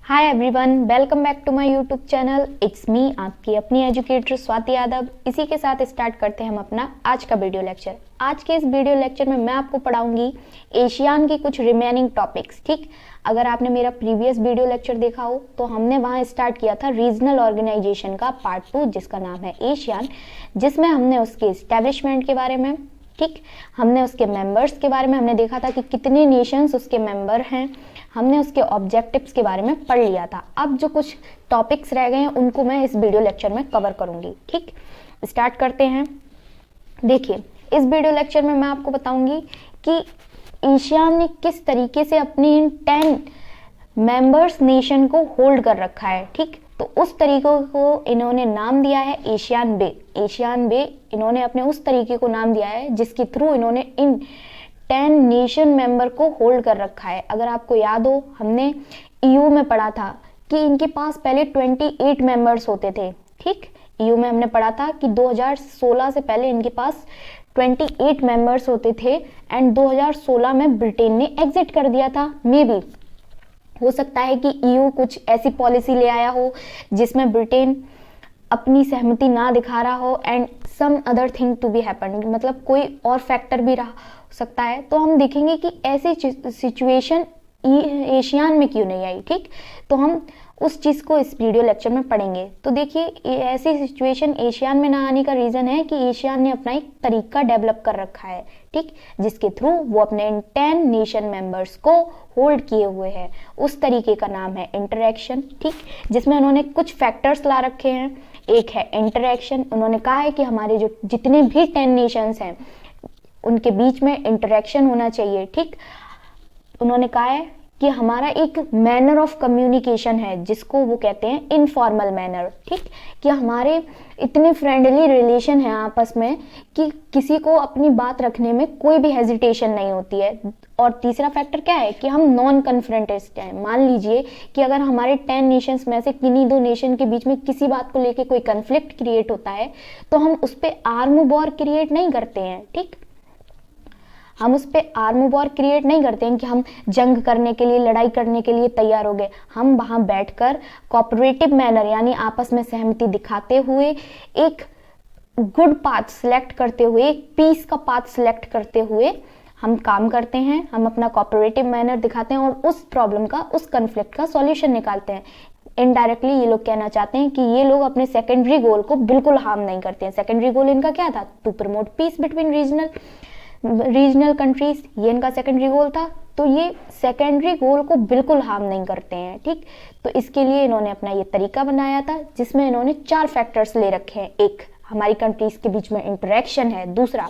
Hi everyone, welcome back to my YouTube channel. It's me, आपकी अपनी educator Swati Yadav. इसी के साथ स्टार्ट करते हैं हम अपना आज का वीडियो लेक्चर। आज के इस वीडियो लेक्चर में मैं आपको पढ़ाऊंगी एशियान की कुछ रिमेनिंग टॉपिक्स। ठीक, अगर आपने मेरा प्रीवियस वीडियो लेक्चर देखा हो तो हमने वहाँ स्टार्ट किया था रीजनल ऑर्गेनाइजेशन का पार्ट 2, जिसका नाम है एशियान, जिसमें हमने उसके इस्टेब्लिशमेंट के बारे में, ठीक, हमने उसके मेंबर्स के बारे में, हमने देखा था कि कितने नेशंस उसके मेंबर हैं, हमने उसके ऑब्जेक्टिव्स के बारे में पढ़ लिया था। अब जो कुछ टॉपिक्स रह गए हैं उनको मैं इस वीडियो लेक्चर में कवर करूंगी। ठीक, स्टार्ट करते हैं। देखिए, इस वीडियो लेक्चर में मैं आपको बताऊंगी कि एशियान ने किस तरीके से अपनी इन 10 मेंबर्स नेशन को होल्ड कर रखा है। ठीक, तो उस तरीके को इन्होंने नाम दिया है एशियान बे। एशियान बे इन्होंने अपने उस तरीके को नाम दिया है जिसके थ्रू इन्होंने इन 10 नेशन मेंबर को होल्ड कर रखा है। अगर आपको याद हो, हमने ईयू में पढ़ा था कि इनके पास पहले 28 मेंबर्स होते थे। ठीक, ईयू में हमने पढ़ा था कि 2016 से पहले इनके पास 28 मेंबर्स होते थे एंड 2016 में ब्रिटेन ने एग्जिट कर दिया था। मे बी हो सकता है कि ईयू कुछ ऐसी पॉलिसी ले आया हो जिसमें ब्रिटेन अपनी सहमति ना दिखा रहा हो and some other thing to be happen, मतलब कोई और फैक्टर भी रहा सकता है। तो हम देखेंगे कि ऐसी सिचुएशन एशियान में क्यों नहीं आई। ठीक, तो हम उस चीज़ को इस वीडियो लेक्चर में पढ़ेंगे। तो देखिए, ऐसी सिचुएशन एशियान में ना आने का रीज़न है कि एशियान ने अपना एक तरीका डेवलप कर रखा है, ठीक, जिसके थ्रू वो अपने 10 नेशन मेंबर्स को होल्ड किए हुए हैं। उस तरीके का नाम है इंटरैक्शन। ठीक, जिसमें उन्होंने कुछ फैक्टर्स ला रखे हैं। एक है इंटरैक्शन। उन्होंने कहा है कि हमारे जो जितने भी 10 नेशंस हैं उनके बीच में इंटरैक्शन होना चाहिए। ठीक, उन्होंने कहा है कि हमारा एक मैनर ऑफ कम्युनिकेशन है जिसको वो कहते हैं इनफॉर्मल मैनर। ठीक, कि हमारे इतने फ्रेंडली रिलेशन है आपस में कि किसी को अपनी बात रखने में कोई भी हेजिटेशन नहीं होती है। और तीसरा फैक्टर क्या है कि हम नॉन कन्फ्रंटिस्ट हैं। मान लीजिए कि अगर हमारे 10 नेशंस में से किन्हीं 2 नेशन के बीच में किसी बात को लेके कोई कन्फ्लिक्ट क्रिएट होता है तो हम उस पर आर्म वॉर क्रिएट नहीं करते हैं। ठीक, हम उस पर आर्म वॉर क्रिएट नहीं करते हैं कि हम जंग करने के लिए, लड़ाई करने के लिए तैयार हो गए। हम वहाँ बैठकर कोऑपरेटिव मैनर यानी आपस में सहमति दिखाते हुए एक गुड पाथ सिलेक्ट करते हुए, एक पीस का पाथ सिलेक्ट करते हुए हम काम करते हैं। हम अपना कोऑपरेटिव मैनर दिखाते हैं और उस प्रॉब्लम का, उस कन्फ्लिक्ट का सॉल्यूशन निकालते हैं। इनडायरेक्टली ये लोग कहना चाहते हैं कि ये लोग अपने सेकेंडरी गोल को बिल्कुल हार्म नहीं करते हैं। सेकेंडरी गोल इनका क्या था? To promote peace between regional countries, ये इनका सेकेंडरी गोल था। तो ये सेकेंडरी गोल को बिल्कुल हार्म नहीं करते हैं। ठीक, तो इसके लिए इन्होंने अपना ये तरीका बनाया था जिसमें इन्होंने 4 फैक्टर्स ले रखे हैं। एक, हमारी कंट्रीज के बीच में इंटरेक्शन है। दूसरा,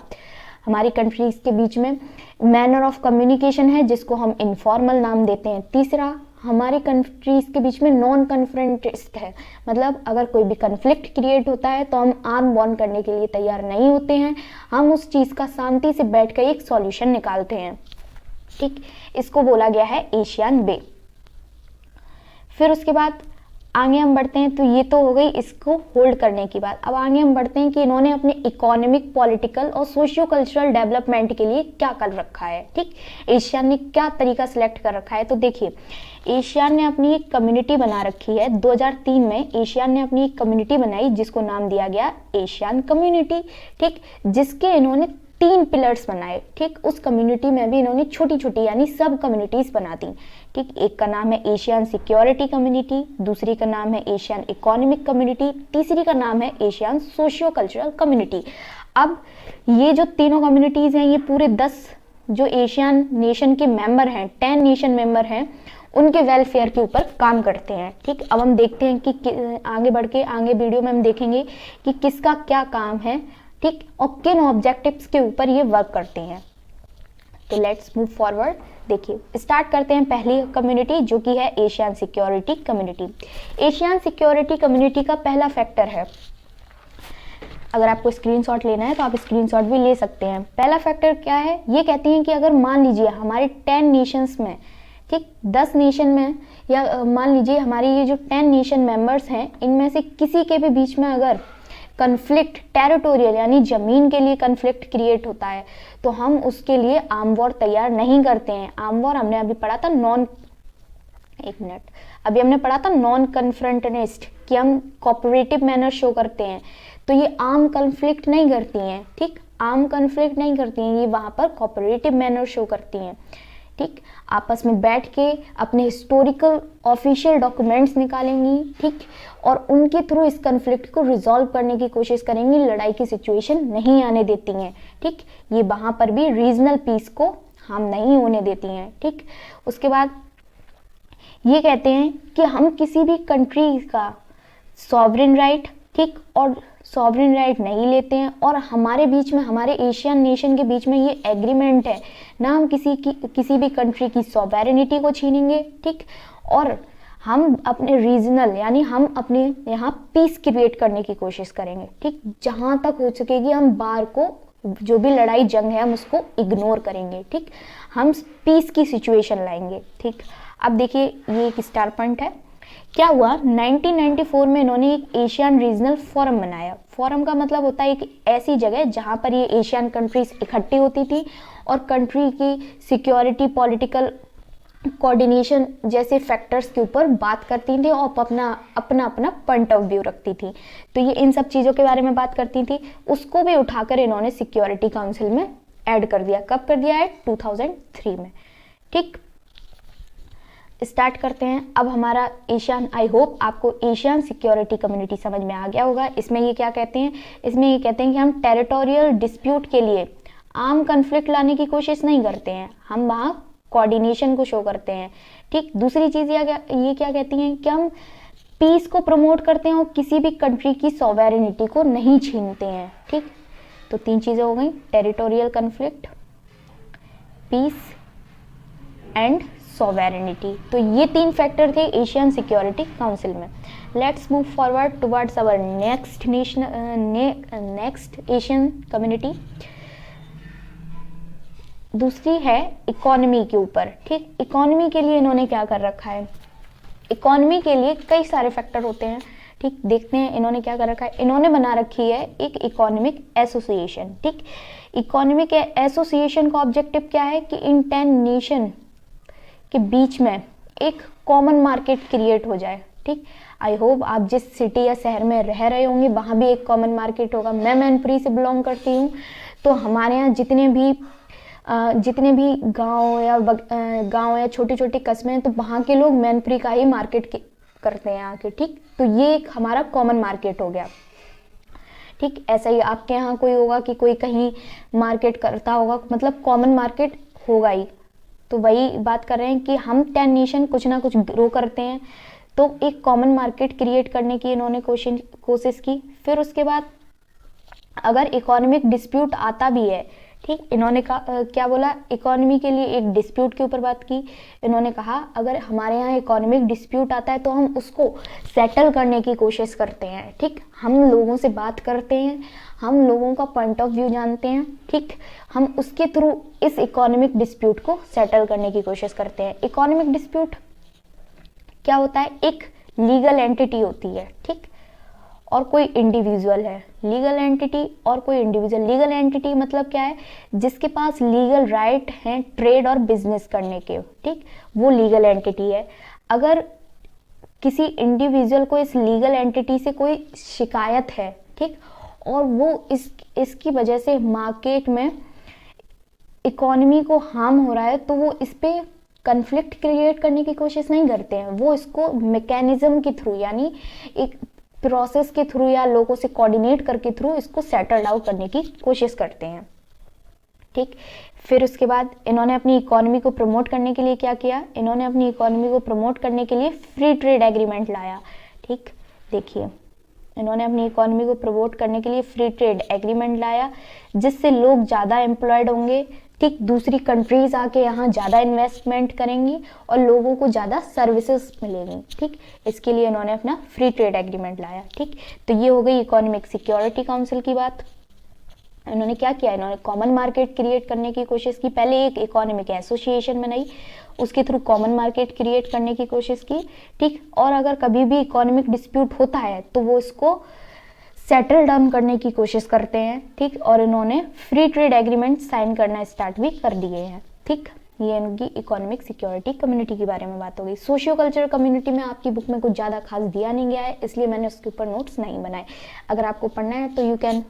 हमारी कंट्रीज के बीच में मैनर ऑफ कम्युनिकेशन है जिसको हम इनफॉर्मल नाम देते हैं। तीसरा, हमारी कंट्रीज के बीच में नॉन कन्फ्रंटिस्ट है, मतलब अगर कोई भी कन्फ्लिक्ट क्रिएट होता है तो हम आर्म वॉर करने के लिए तैयार नहीं होते हैं। हम उस चीज़ का शांति से बैठकर एक सॉल्यूशन निकालते हैं। ठीक, इसको बोला गया है एशियान बे। फिर उसके बाद आगे हम बढ़ते हैं। तो ये तो हो गई इसको होल्ड करने की बात। अब आगे हम बढ़ते हैं कि इन्होंने अपने इकोनॉमिक, पॉलिटिकल और सोशियो कल्चरल डेवलपमेंट के लिए क्या कर रखा है। ठीक, एशियान ने क्या तरीका सिलेक्ट कर रखा है। तो देखिए, एशियान ने अपनी एक कम्युनिटी बना रखी है। 2003 में एशियान ने अपनी एक कम्युनिटी बनाई जिसको नाम दिया गया एशियान कम्युनिटी। ठीक, जिसके इन्होंने 3 पिलर्स बनाए। ठीक, उस कम्युनिटी में भी इन्होंने छोटी छोटी यानी सब कम्युनिटीज बना दी। ठीक, एक का नाम है एशियन सिक्योरिटी कम्युनिटी, दूसरी का नाम है एशियन इकोनॉमिक कम्युनिटी, तीसरी का नाम है एशियन सोशियो कल्चरल कम्युनिटी। अब ये जो तीनों कम्युनिटीज हैं ये पूरे 10 जो एशियन नेशन के मेंबर हैं, 10 नेशन मेंबर हैं, उनके वेलफेयर के ऊपर काम करते हैं। ठीक, अब हम देखते हैं कि आगे बढ़ के आगे वीडियो में हम देखेंगे कि किसका क्या काम है। ठीक, और किन ऑब्जेक्टिव्स के ऊपर ये वर्क करते हैं। तो लेट्स मूव फॉरवर्ड। देखिए, स्टार्ट करते हैं पहली कम्युनिटी जो कि है Asian security community. Asian security community का पहला फैक्टर है, अगर आपको स्क्रीनशॉट लेना है तो आप स्क्रीनशॉट भी ले सकते हैं। पहला फैक्टर क्या है? ये कहती हैं कि अगर मान लीजिए हमारे 10 नेशंस में, ठीक, 10 नेशन में, या मान लीजिए हमारी ये जो 10 नेशन मेंबर्स हैं इनमें से किसी के भी बीच में अगर कन्फ्लिक्ट, टेरिटोरियल यानी जमीन के लिए कन्फ्लिक्ट क्रिएट होता है तो हम उसके लिए आर्म वॉर तैयार नहीं करते हैं। आर्म वॉर हमने अभी पढ़ा था नॉन एक मिनट, अभी हमने पढ़ा था नॉन कन्फ्रंटनिस्ट कि हम कोऑपरेटिव मैनर शो करते हैं, तो ये आर्म कन्फ्लिक्ट नहीं करती हैं, ठीक, आर्म कन्फ्लिक्ट नहीं करती हैं, ये वहाँ पर कोऑपरेटिव मैनर शो करती हैं, ठीक, आपस में बैठ के अपने हिस्टोरिकल ऑफिशियल डॉक्यूमेंट्स निकालेंगी, ठीक, और उनके थ्रू इस कन्फ्लिक्ट को रिजॉल्व करने की कोशिश करेंगी, लड़ाई की सिचुएशन नहीं आने देती हैं, ठीक, ये वहाँ पर भी रीजनल पीस को हार्म नहीं होने देती हैं, ठीक। उसके बाद ये कहते हैं कि हम किसी भी कंट्री का सॉवरेन राइट, ठीक, और सॉवरेन राइट नहीं लेते हैं, और हमारे बीच में, हमारे एशियन नेशन के बीच में ये एग्रीमेंट है, ना हम किसी भी कंट्री की सॉवरेनिटी को छीनेंगे, ठीक, और हम अपने रीजनल यानी हम अपने यहाँ पीस क्रिएट करने की कोशिश करेंगे, ठीक, जहाँ तक हो सकेगी हम बाहर को जो भी लड़ाई जंग है हम उसको इग्नोर करेंगे, ठीक, हम पीस की सिचुएशन लाएंगे, ठीक। अब देखिए ये एक स्टार पॉइंट है। क्या हुआ, 1994 में इन्होंने एक एशियन रीजनल फोरम बनाया। फोरम का मतलब होता है एक ऐसी जगह जहाँ पर ये एशियन कंट्रीज इकट्ठी होती थी और कंट्री की सिक्योरिटी, पॉलिटिकल कोऑर्डिनेशन जैसे फैक्टर्स के ऊपर बात करती थी और अपना पॉइंट ऑफ व्यू रखती थी। तो ये इन सब चीज़ों के बारे में बात करती थी, उसको भी उठाकर इन्होंने सिक्योरिटी काउंसिल में ऐड कर दिया। कब कर दिया है? 2003 में, ठीक। स्टार्ट करते हैं अब हमारा एशियन। आई होप आपको एशियन सिक्योरिटी कम्युनिटी समझ में आ गया होगा। इसमें ये क्या कहते हैं? इसमें ये कहते हैं कि हम टेरिटोरियल डिस्प्यूट के लिए आर्म कन्फ्लिक्ट लाने की कोशिश नहीं करते हैं, हम वहाँ कोऑर्डिनेशन को शो करते हैं, ठीक। दूसरी चीज़ ये क्या कहती हैं कि हम पीस को प्रमोट करते हैं और किसी भी कंट्री की सॉवरेनिटी को नहीं छीनते हैं, ठीक। तो 3 चीज़ें हो गई, territorial conflict, peace and sovereignty. तो ये 3 फैक्टर थे एशियन सिक्योरिटी काउंसिल में। Let's move forward towards our next Asian community. दूसरी है इकोनॉमी के ऊपर, ठीक। इकोनॉमी के लिए इन्होंने क्या कर रखा है? इकोनॉमी के लिए कई सारे फैक्टर होते हैं, ठीक। देखते हैं इन्होंने क्या कर रखा है। इन्होंने बना रखी है एक इकोनॉमिक एसोसिएशन, ठीक। इकोनॉमिक एसोसिएशन का ऑब्जेक्टिव क्या है कि इन 10 नेशन के बीच में एक कॉमन मार्केट क्रिएट हो जाए, ठीक। आई होप आप जिस सिटी या शहर में रह रहे होंगे वहाँ भी एक कॉमन मार्केट होगा। मैं मैनपुरी से बिलोंग करती हूँ, तो हमारे यहाँ जितने भी गांव या छोटे छोटे कस्बे हैं, तो वहाँ के लोग मैनपुरी का ही मार्केट करते हैं आके, ठीक। तो ये एक हमारा कॉमन मार्केट हो गया, ठीक। ऐसा ही आपके यहाँ कोई होगा कि कोई कहीं मार्केट करता होगा, मतलब कॉमन मार्केट होगा ही। तो वही बात कर रहे हैं कि हम 10 नेशन कुछ ना कुछ ग्रो करते हैं, तो एक कॉमन मार्केट क्रिएट करने की इन्होंने कोशिश की। फिर उसके बाद अगर इकोनॉमिक डिस्प्यूट आता भी है, ठीक, इन्होंने क्या बोला? इकोनॉमी के लिए एक डिस्प्यूट के ऊपर बात की। इन्होंने कहा अगर हमारे यहाँ इकोनॉमिक डिस्प्यूट आता है तो हम उसको सेटल करने की कोशिश करते हैं, ठीक। हम लोगों से बात करते हैं, हम लोगों का पॉइंट ऑफ व्यू जानते हैं, ठीक। हम उसके थ्रू इस इकोनॉमिक डिस्प्यूट को सेटल करने की कोशिश करते हैं। इकोनॉमिक डिस्प्यूट क्या होता है? एक लीगल एंटिटी होती है, ठीक, और कोई इंडिविजुअल है। लीगल एंटिटी और कोई इंडिविजुअल। लीगल एंटिटी मतलब क्या है? जिसके पास लीगल राइट हैं ट्रेड और बिजनेस करने के, ठीक, वो लीगल एंटिटी है। अगर किसी इंडिविजुअल को इस लीगल एंटिटी से कोई शिकायत है, ठीक, और वो इसकी वजह से मार्केट में इकोनॉमी को हार्म हो रहा है, तो वो इस पे कन्फ्लिक्ट क्रिएट करने की कोशिश नहीं करते हैं। वो इसको मैकेनिज्म के थ्रू यानी एक प्रोसेस के थ्रू या लोगों से कोऑर्डिनेट करके थ्रू इसको सेटल आउट करने की कोशिश करते हैं, ठीक। फिर उसके बाद इन्होंने अपनी इकोनॉमी को प्रमोट करने के लिए क्या किया? इन्होंने अपनी इकोनॉमी को प्रमोट करने के लिए फ्री ट्रेड एग्रीमेंट लाया, ठीक। देखिए इन्होंने अपनी इकोनॉमी को प्रमोट करने के लिए फ्री ट्रेड एग्रीमेंट लाया, जिससे लोग ज़्यादा एम्प्लॉयड होंगे, ठीक। दूसरी कंट्रीज आके यहाँ ज़्यादा इन्वेस्टमेंट करेंगी और लोगों को ज़्यादा सर्विसेज मिलेंगी, ठीक। इसके लिए इन्होंने अपना फ्री ट्रेड एग्रीमेंट लाया, ठीक। तो ये हो गई इकोनॉमिक सिक्योरिटी काउंसिल की बात। इन्होंने क्या किया? इन्होंने कॉमन मार्केट क्रिएट करने की कोशिश की। पहले एक इकोनॉमिक एसोसिएशन बनाई, उसके थ्रू कॉमन मार्केट क्रिएट करने की कोशिश की, ठीक। और अगर कभी भी इकोनॉमिक डिस्प्यूट होता है तो वो इसको सेटल डाउन करने की कोशिश करते हैं, ठीक। और इन्होंने फ्री ट्रेड एग्रीमेंट साइन करना स्टार्ट भी कर दिए हैं, ठीक। ये इनकी इकोनॉमिक सिक्योरिटी कम्युनिटी के बारे में बात हो गई। सोशियो कल्चरल कम्युनिटी में आपकी बुक में कुछ ज़्यादा खास दिया नहीं गया है, इसलिए मैंने उसके ऊपर नोट्स नहीं बनाए। अगर आपको पढ़ना है तो you can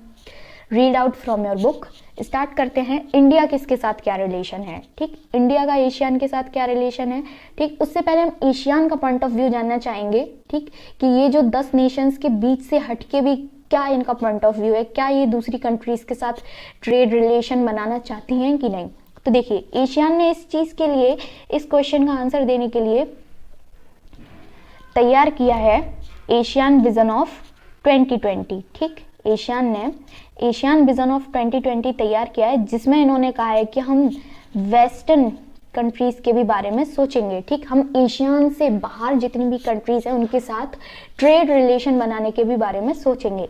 read out from your book. Start करते हैं, इंडिया किसके साथ क्या रिलेशन है। ठीक, इंडिया का एशियान के साथ क्या रिलेशन है। ठीक, उससे पहले हम एशियान का पॉइंट ऑफ व्यू जानना चाहेंगे। ठीक, कि ये जो 10 नेशंस के बीच से हटके भी क्या इनका पॉइंट ऑफ व्यू है, क्या ये दूसरी कंट्रीज के साथ ट्रेड रिलेशन बनाना चाहती हैं कि नहीं। तो देखिए, एशियान ने इस चीज के लिए, इस क्वेश्चन का आंसर देने के लिए तैयार किया है एशियन विजन ऑफ 2020। ठीक, एशियान ने एशियन विजन ऑफ 2020 तैयार किया है, जिसमें इन्होंने कहा है कि हम वेस्टर्न कंट्रीज के भी बारे में सोचेंगे। ठीक, हम एशियान से बाहर जितनी भी कंट्रीज हैं उनके साथ ट्रेड रिलेशन बनाने के भी बारे में सोचेंगे।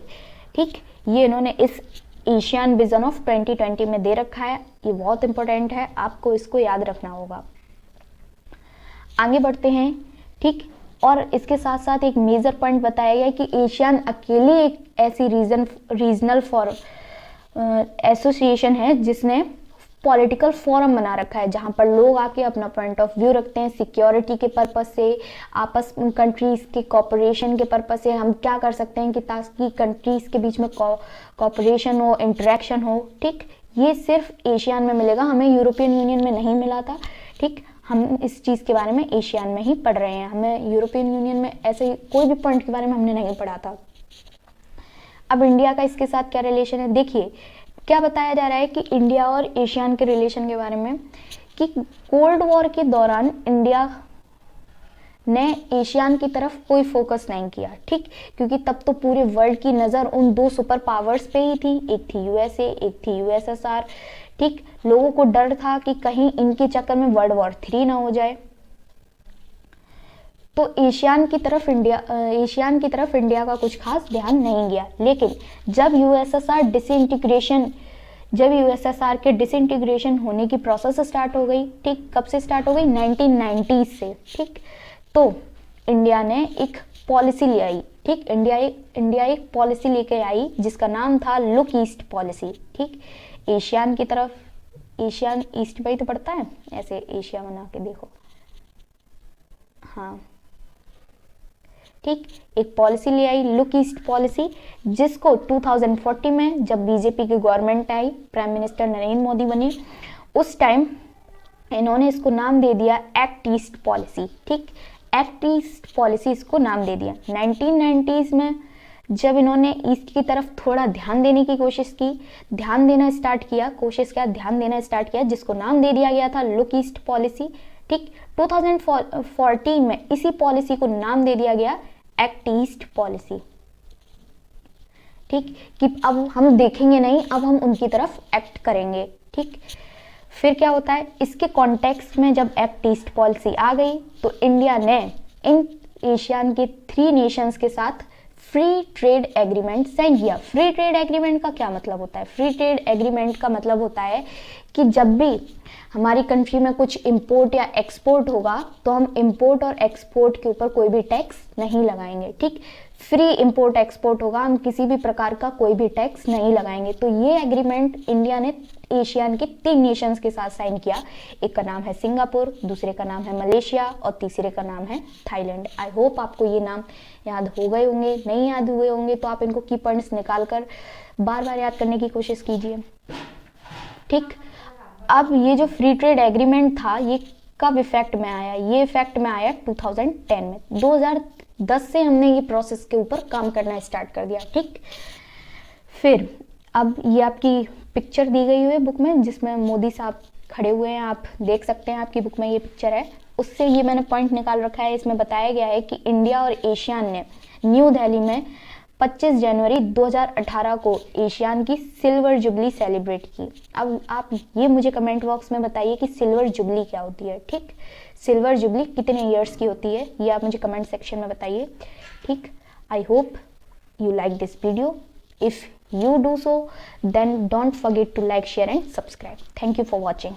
ठीक, ये इन्होंने इस एशियन विजन ऑफ 2020 में दे रखा है। ये बहुत इंपॉर्टेंट है, आपको इसको याद रखना होगा। आगे बढ़ते हैं। ठीक, और इसके साथ साथ एक मेजर पॉइंट बताया गया कि एशियन अकेली एक ऐसी रीजनल एसोसिएशन है जिसने पॉलिटिकल फोरम बना रखा है, जहां पर लोग आके अपना पॉइंट ऑफ व्यू रखते हैं सिक्योरिटी के पर्पस से, आपस में कंट्रीज के कॉपरेशन के पर्पस से हम क्या कर सकते हैं कि ताकि कंट्रीज के बीच में कॉपरेशन हो, इंटरेक्शन हो। ठीक, ये सिर्फ एशियान में मिलेगा, हमें यूरोपियन यूनियन में नहीं मिला था। ठीक, हम इस चीज़ के बारे में एशियान में ही पढ़ रहे हैं, हमें यूरोपियन यूनियन में ऐसे कोई भी पॉइंट के बारे में हमने नहीं पढ़ा था। अब इंडिया का इसके साथ क्या रिलेशन है, देखिए क्या बताया जा रहा है कि इंडिया और एशियान के रिलेशन के बारे में कि कोल्ड वॉर के दौरान इंडिया ने एशियान की तरफ कोई फोकस नहीं किया। ठीक, क्योंकि तब तो पूरे वर्ल्ड की नज़र उन 2 सुपर पावर्स पे ही थी, एक थी यूएसए, एक थी यूएसएसआर। ठीक, लोगों को डर था कि कहीं इनके चक्कर में वर्ल्ड वॉर 3 ना हो जाए। तो एशियान की तरफ इंडिया का कुछ खास ध्यान नहीं गया। लेकिन जब यूएसएसआर के डिसइंटीग्रेशन होने की प्रोसेस स्टार्ट हो गई। ठीक, कब से स्टार्ट हो गई, 1990s से। ठीक, तो इंडिया ने एक पॉलिसी ले आई। ठीक, इंडिया एक पॉलिसी लेके आई जिसका नाम था लुक ईस्ट पॉलिसी। ठीक, एशियान की तरफ, एशियान ईस्ट पे ही तो पड़ता है, ऐसे एशिया बना के देखो। हाँ, ठीक, एक पॉलिसी ले आई लुक ईस्ट पॉलिसी, जिसको 2040 में जब बीजेपी की गवर्नमेंट आई, प्राइम मिनिस्टर नरेंद्र मोदी बने, उस टाइम इन्होंने इसको नाम दे दिया एक्ट ईस्ट पॉलिसी। ठीक, एक्ट ईस्ट पॉलिसी इसको नाम दे दिया। 1990s में जब इन्होंने ईस्ट की तरफ थोड़ा ध्यान देने की कोशिश की, ध्यान देना स्टार्ट किया, जिसको नाम दे दिया गया था लुक ईस्ट पॉलिसी। ठीक, 2014 में इसी पॉलिसी को नाम दे दिया गया एक्ट ईस्ट पॉलिसी। ठीक, कि अब हम देखेंगे नहीं, अब हम उनकी तरफ एक्ट करेंगे। ठीक, फिर क्या होता है, इसके कॉन्टेक्स्ट में जब एक्ट ईस्ट पॉलिसी आ गई तो इंडिया ने इन एशियान के 3 नेशंस के साथ फ्री ट्रेड एग्रीमेंट साइन किया। फ्री ट्रेड एग्रीमेंट का क्या मतलब होता है, फ्री ट्रेड एग्रीमेंट का मतलब होता है कि जब भी हमारी कंट्री में कुछ इंपोर्ट या एक्सपोर्ट होगा तो हम इंपोर्ट और एक्सपोर्ट के ऊपर कोई भी टैक्स नहीं लगाएंगे। ठीक, फ्री इंपोर्ट एक्सपोर्ट होगा, हम किसी भी प्रकार का कोई भी टैक्स नहीं लगाएंगे। तो ये एग्रीमेंट इंडिया ने एशियान के 3 नेशंस के साथ साइन किया। एक का नाम है सिंगापुर, दूसरे का नाम है मलेशिया और तीसरे का नाम है थाईलैंड। आई होप आपको ये नाम याद हो गए होंगे, नहीं याद हुए होंगे तो आप इनको की पॉइंट्स निकाल कर बार बार याद करने की कोशिश कीजिए। ठीक, अब ये जो फ्री ट्रेड एग्रीमेंट था ये कब इफेक्ट में आया, ये इफेक्ट में आया 2010 में। 2010 से हमने ये प्रोसेस के ऊपर काम करना स्टार्ट कर दिया। ठीक, फिर अब ये आपकी पिक्चर दी गई हुई है बुक में, जिसमें मोदी साहब खड़े हुए हैं, आप देख सकते हैं, आपकी बुक में ये पिक्चर है। उससे ये मैंने पॉइंट निकाल रखा है, इसमें बताया गया है कि इंडिया और एशियान ने न्यू दिल्ली में 25 जनवरी 2018 को एशियान की सिल्वर जुबली सेलिब्रेट की। अब आप ये मुझे कमेंट बॉक्स में बताइए कि सिल्वर जुबली क्या होती है। ठीक, सिल्वर जुबली कितने ईयर्स की होती है ये आप मुझे कमेंट सेक्शन में बताइए। ठीक, I hope you like this video. If you do so, then don't forget to like, share and subscribe. Thank you for watching.